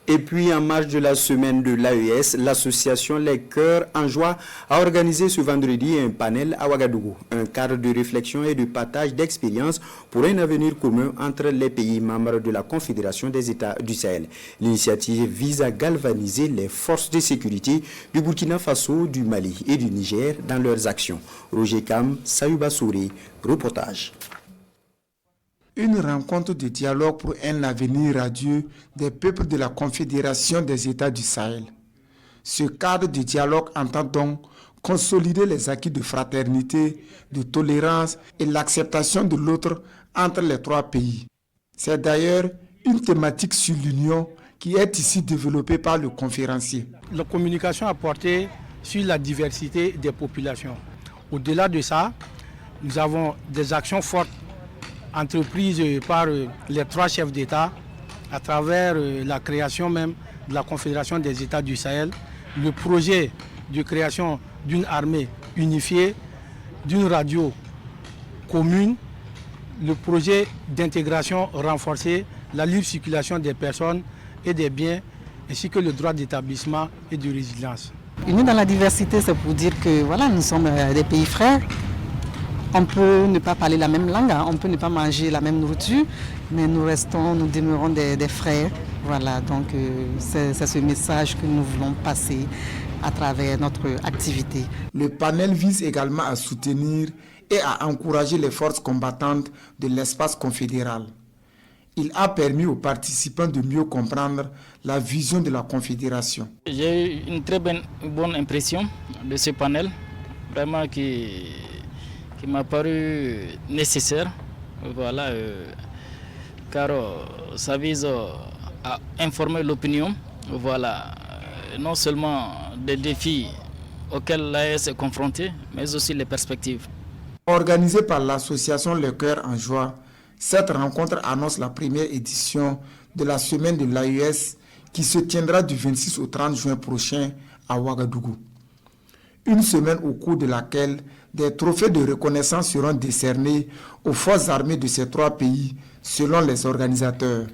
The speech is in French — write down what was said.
Et puis, en marge de la semaine de l'AES, l'association Les Cœurs en Joie a organisé ce vendredi un panel à Ouagadougou, un cadre de réflexion et de partage d'expériences pour un avenir commun entre les pays membres de la Confédération des États du Sahel. L'initiative vise à galvaniser les forces de sécurité du Burkina Faso, du Mali et du Niger dans leurs actions. Roger Kam, Sayouba Souré, reportage. Une rencontre de dialogue pour un avenir radieux des peuples de la Confédération des États du Sahel. Ce cadre de dialogue entend donc consolider les acquis de fraternité, de tolérance et l'acceptation de l'autre entre les trois pays. C'est d'ailleurs une thématique sur l'union qui est ici développée par le conférencier. La communication a porté sur la diversité des populations. Au-delà de ça, nous avons des actions fortes entreprise par les trois chefs d'État à travers la création même de la Confédération des États du Sahel, le projet de création d'une armée unifiée, d'une radio commune, le projet d'intégration renforcée, la libre circulation des personnes et des biens, ainsi que le droit d'établissement et de résilience. Unis dans la diversité, c'est pour dire que voilà, nous sommes des pays frères. On peut ne pas parler la même langue, on peut ne pas manger la même nourriture, mais nous demeurons des frères. Voilà, donc c'est ce message que nous voulons passer à travers notre activité. Le panel vise également à soutenir et à encourager les forces combattantes de l'espace confédéral. Il a permis aux participants de mieux comprendre la vision de la Confédération. J'ai eu une très bonne impression de ce panel, vraiment qui m'a paru nécessaire, voilà, car ça vise à informer l'opinion, voilà, non seulement des défis auxquels l'AES est confrontée, mais aussi les perspectives. Organisée par l'association Le Cœur en Joie, cette rencontre annonce la première édition de la semaine de l'AES qui se tiendra du 26 au 30 juin prochain à Ouagadougou. Une semaine au cours de laquelle des trophées de reconnaissance seront décernés aux forces armées de ces trois pays selon les organisateurs.